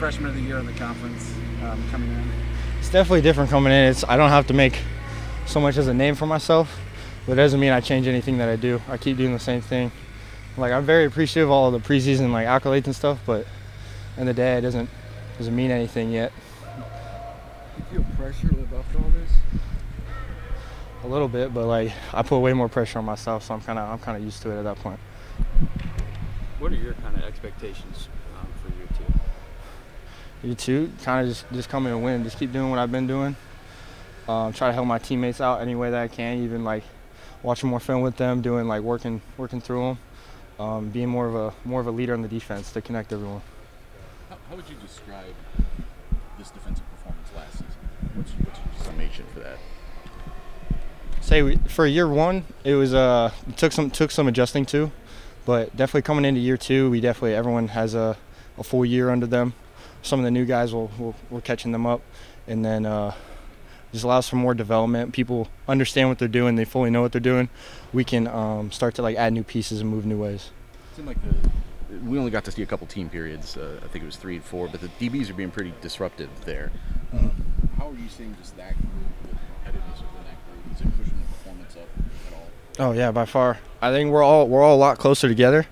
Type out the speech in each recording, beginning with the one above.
freshman of the year in the conference coming in? It's definitely different coming in. I don't have to make so much as a name for myself, but it doesn't mean I change anything that I do. I keep doing the same thing. Like, I'm very appreciative of all of the preseason like accolades and stuff, but in the day it doesn't mean anything yet. Do you feel pressure to live up to all this? A little bit, but like I put way more pressure on myself, so I'm kind of used to it at that point. What are your kind of expectations for year two? Year two, kind of just come in and win. Just keep doing what I've been doing. Try to help my teammates out any way that I can. Even like watching more film with them, doing like working through them, being more of a leader on the defense to connect everyone. How would you describe this defensive performance last season? What's your summation for that? Say for year one, it was it took some adjusting to, but definitely coming into year two, everyone has a full year under them. Some of the new guys we're catching them up, and then just allows for more development. People understand what they're doing; they fully know what they're doing. We can start to like add new pieces and move new ways. It seemed like we only got to see a couple team periods. I think it was 3 and 4, but the DBs are being pretty disruptive there. How are you seeing just that group, the competitiveness within that group? Is it pushing the performance up at all? Oh yeah, by far. I think we're all a lot closer together,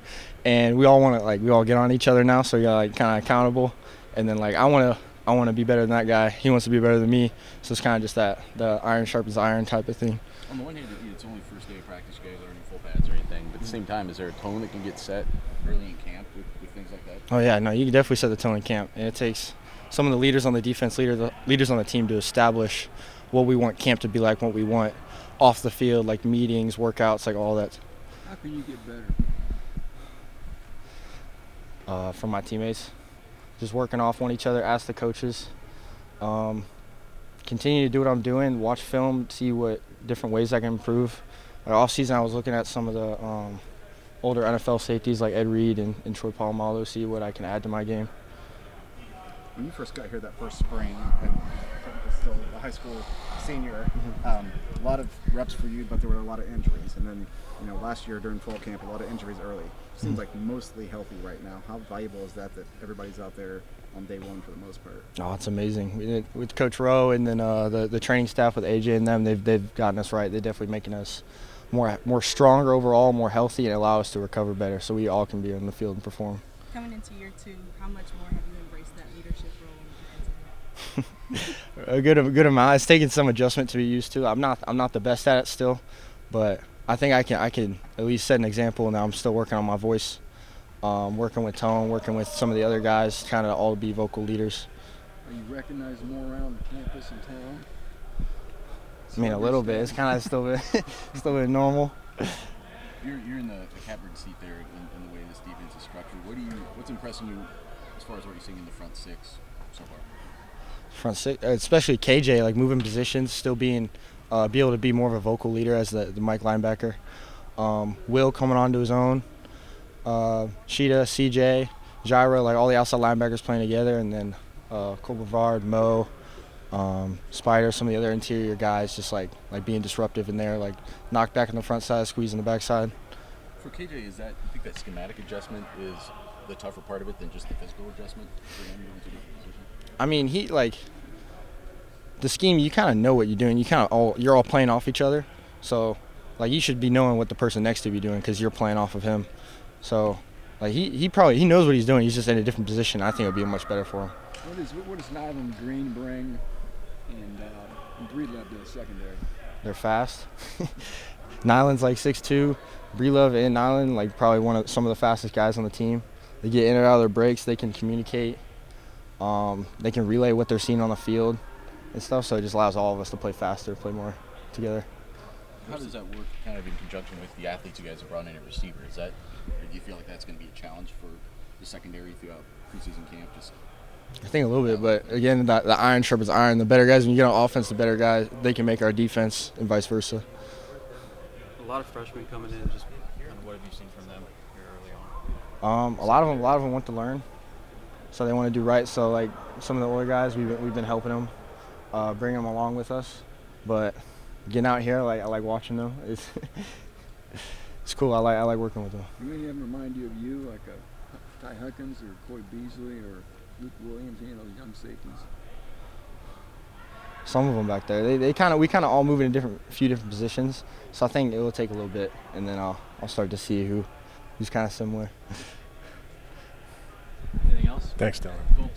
and we all get on each other now. So we got like kind of accountable, and then like I want to be better than that guy. He wants to be better than me. So it's kind of just the iron sharpens iron type of thing. On the one hand, it's only first day of practice, you guys aren't in full pads or anything, but at the same time, is there a tone that can get set early in camp with things like that? Oh yeah, no, you can definitely set the tone in camp, and it takes some of the leaders on the defense, leaders on the team to establish what we want camp to be like, what we want off the field, like meetings, workouts, like all that. How can you get better? From my teammates, just working off on each other, ask the coaches, continue to do what I'm doing, watch film, see what different ways I can improve. Off season, I was looking at some of the older NFL safeties like Ed Reed and Troy Polamalu, see what I can add to my game. When you first got here that first spring, and still a high school senior, a lot of reps for you, but there were a lot of injuries. And then, last year during fall camp, a lot of injuries early. Seems like mostly healthy right now. How valuable is that everybody's out there on day one for the most part? Oh, it's amazing. We did with Coach Rowe and then the training staff with AJ and them. They've gotten us right. They're definitely making us more stronger overall, more healthy, and allow us to recover better, so we all can be on the field and perform. Coming into year two, how much more have you embraced that leadership role? A good amount. It's taken some adjustment to be used to. I'm not the best at it still, but I think I can at least set an example. Now I'm still working on my voice, working with tone, working with some of the other guys, kind of all be vocal leaders. Are you recognized more around the campus and town? I mean, a little bit. It's kind of still bit normal. You're in the catbird seat there in the way this defense is structured. What's impressing you as far as what you're seeing in the front six so far? Front six, especially KJ, like moving positions, still be able to be more of a vocal leader as the Mike linebacker. Will coming onto his own. Sheeta, CJ, Jaira, like all the outside linebackers playing together, and then Cole Brevard, Mo, Spider, some of the other interior guys just like being disruptive in there, like knock back on the front side, squeeze on the back side. For KJ, you think that schematic adjustment is the tougher part of it than just the physical adjustment for him moving to a different position? I mean, he like the scheme. You kind of know what you're doing. You're all playing off each other. So, like you should be knowing what the person next to you doing because you're playing off of him. So, like he knows what he's doing. He's just in a different position. I think it'll be much better for him. What does Nyland Green bring and Breedlove to the secondary? They're fast. Nyland's like 6'2". Breedlove and Nyland like probably some of the fastest guys on the team. They get in and out of their breaks. They can communicate. They can relay what they're seeing on the field and stuff. So it just allows all of us to play faster, play more together. How does that work kind of in conjunction with the athletes you guys have brought in at receiver? Do you feel like that's going to be a challenge for the secondary throughout preseason camp? I think a little bit, but again, the iron sharpens iron. The better guys, when you get on offense, the better guys, they can make our defense and vice versa. A lot of freshmen coming in, just kind of what have you seen from them here early on? A lot of them want to learn, so they want to do right. So like some of the older guys, we've been helping them, bring them along with us. But getting out here, I like watching them. It's cool. I like working with them. Do any of them remind you of you, like a Ty Huckins or Coy Beasley or Luke Williams, any of those young safeties? Some of them back there, we kind of all move in a few different positions. So I think it will take a little bit, and then I'll start to see who's kind of similar. Anything else? Thanks, Dillon. Cool.